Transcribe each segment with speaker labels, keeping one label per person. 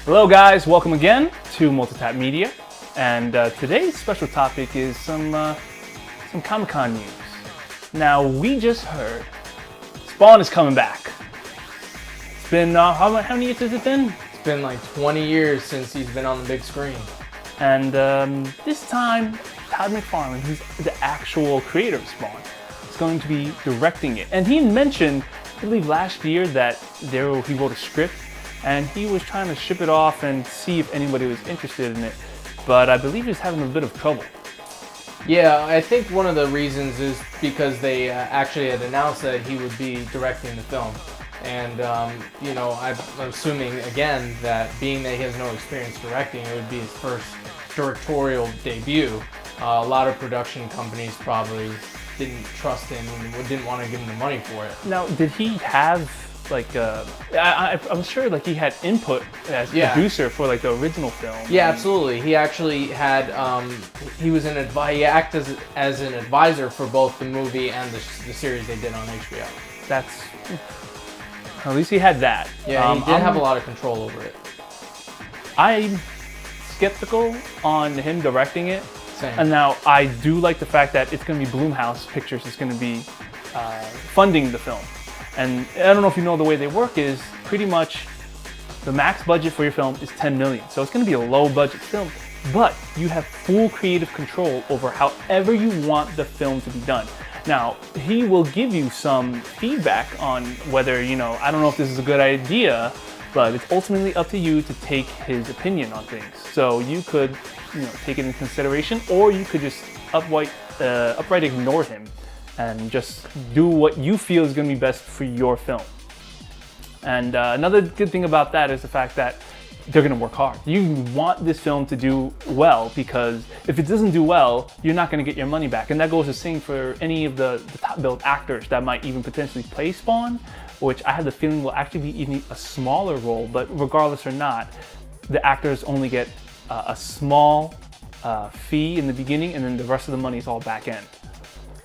Speaker 1: Hello guys, welcome again to Multitap Media, and today's special topic is some Comic-Con news. Now, we just heard Spawn is coming back. It's been, how many years has it been?
Speaker 2: It's been like 20 years since he's been on the big screen.
Speaker 1: And this time, Todd McFarlane, who's the actual creator of Spawn, is going to be directing it. And he mentioned, I believe last year, that he wrote a script and he was trying to ship it off and see if anybody was interested in it. But I believe he's having a bit of trouble.
Speaker 2: Yeah, I think one of the reasons is because they actually had announced that he would be directing the film. And, you know, I'm assuming, again, that being that he has no experience directing, it would be his first directorial debut. A lot of production companies probably didn't trust him and didn't want to give him the money for it.
Speaker 1: Now, did he have, like, I'm sure, like, he had input as producer for, like, the original film?
Speaker 2: Yeah, absolutely. He actually had, he acted as an advisor for both the movie and the series they did on HBO.
Speaker 1: That's... At least he had that.
Speaker 2: Yeah, he did have a lot of control over it.
Speaker 1: I'm skeptical on him directing it.
Speaker 2: Same.
Speaker 1: And now I do like the fact that it's going to be Blumhouse Pictures is going to be funding the film. And I don't know if you know the way they work is pretty much the max budget for your film is $10 million. So it's going to be a low budget film, but you have full creative control over however you want the film to be done. Now, he will give you some feedback on whether, you know, I don't know if this is a good idea, but it's ultimately up to you to take his opinion on things. So you could, you know, take it into consideration, or you could just outright ignore him and just do what you feel is going to be best for your film. And another good thing about that is the fact that they're going to work hard. You want this film to do well, because if it doesn't do well, you're not going to get your money back. And that goes the same for any of the top-billed actors that might even potentially play Spawn, which I have the feeling will actually be even a smaller role. But regardless or not, the actors only get a small fee in the beginning, and then the rest of the money is all back end.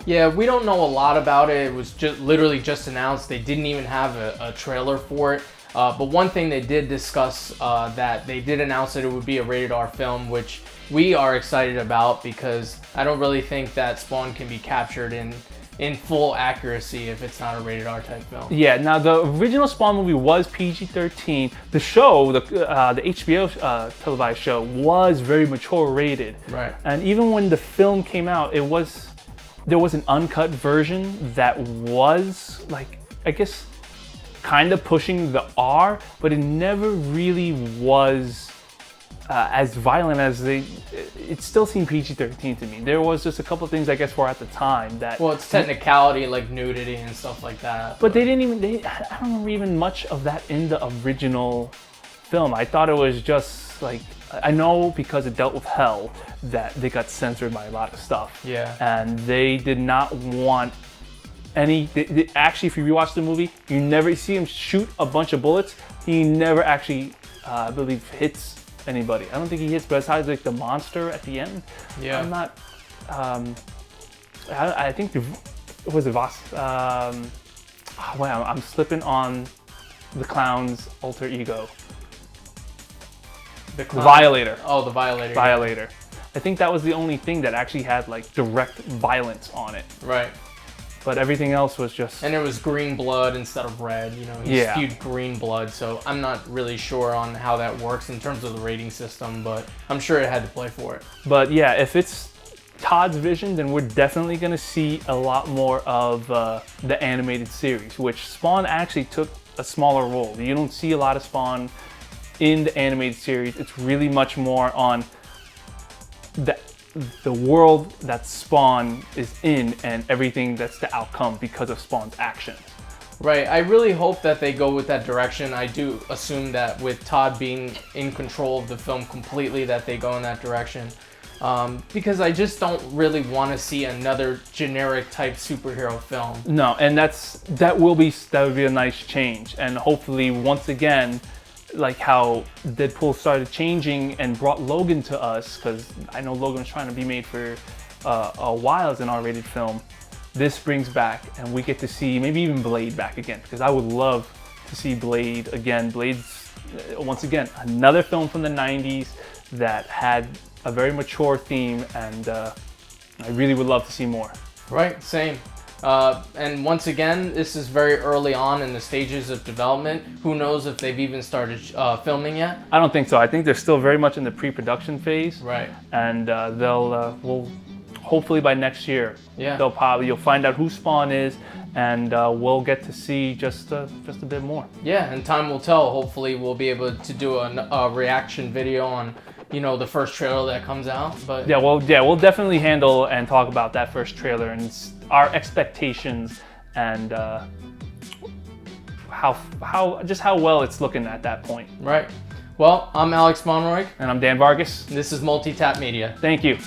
Speaker 2: Yeah, we don't know a lot about it. It was literally just announced. They didn't even have a trailer for it. But one thing they did discuss, that they did announce that it would be a rated R film, which we are excited about, because I don't really think that Spawn can be captured in full accuracy if it's not a rated R type film.
Speaker 1: Yeah, now the original Spawn movie was PG-13. The show, the HBO televised show, was very mature rated.
Speaker 2: Right.
Speaker 1: And even when the film came out, there was an uncut version that was, like, I guess, kind of pushing the R, but it never really was as violent as it still seemed PG-13 to me. There was just a couple of things, I guess, for at the time that...
Speaker 2: Well, it's technicality, like nudity and stuff like that.
Speaker 1: But they didn't even... I don't remember even much of that in the original film. I thought it was just, like... I know because it dealt with hell that they got censored by a lot of stuff.
Speaker 2: Yeah.
Speaker 1: And they did not want actually, if you rewatch the movie, you never see him shoot a bunch of bullets. He never actually, I believe, hits anybody. I don't think he hits, besides like the monster at the end.
Speaker 2: Yeah.
Speaker 1: I'm not. I think it was Vargas. Wow, I'm slipping on the clown's alter ego. The Violator.
Speaker 2: Oh, the Violator.
Speaker 1: Violator. Yeah. I think that was the only thing that actually had like direct violence on it.
Speaker 2: Right.
Speaker 1: But everything else was just...
Speaker 2: And it was green blood instead of red, you know, he spewed green blood, so I'm not really sure on how that works in terms of the rating system, but I'm sure it had to play for it.
Speaker 1: But yeah, if it's Todd's vision, then we're definitely going to see a lot more of the animated series, which Spawn actually took a smaller role. You don't see a lot of Spawn in the animated series. It's really much more on the world that Spawn is in and everything that's the outcome because of Spawn's actions.
Speaker 2: Right, I really hope that they go with that direction. I do assume that with Todd being in control of the film completely, that they go in that direction. Because I just don't really want to see another generic type superhero film.
Speaker 1: No, and that would be a nice change. And hopefully, once again, like how Deadpool started changing and brought Logan to us, because I know Logan's trying to be made for a while as an R-rated film. This brings back, and we get to see maybe even Blade back again, because I would love to to see Blade again. Blade's, once again, another film from the 90s that had a very mature theme, and I really would love to see more.
Speaker 2: Right, same. And once again, this is very early on in the stages of development. Who knows if they've even started filming yet?
Speaker 1: I don't think so. I think they're still very much in the pre-production phase.
Speaker 2: Right.
Speaker 1: And we'll hopefully by next year,
Speaker 2: Yeah.
Speaker 1: you'll find out who Spawn is, and we'll get to see just a bit more.
Speaker 2: Yeah, and time will tell. Hopefully, we'll be able to do a reaction video on, the first trailer that comes out. But
Speaker 1: we'll definitely handle and talk about that first trailer and our expectations and how well it's looking at that point.
Speaker 2: Right. Well, I'm Alex Monroy.
Speaker 1: And I'm Dan Vargas.
Speaker 2: This is Multitap Media.
Speaker 1: Thank you.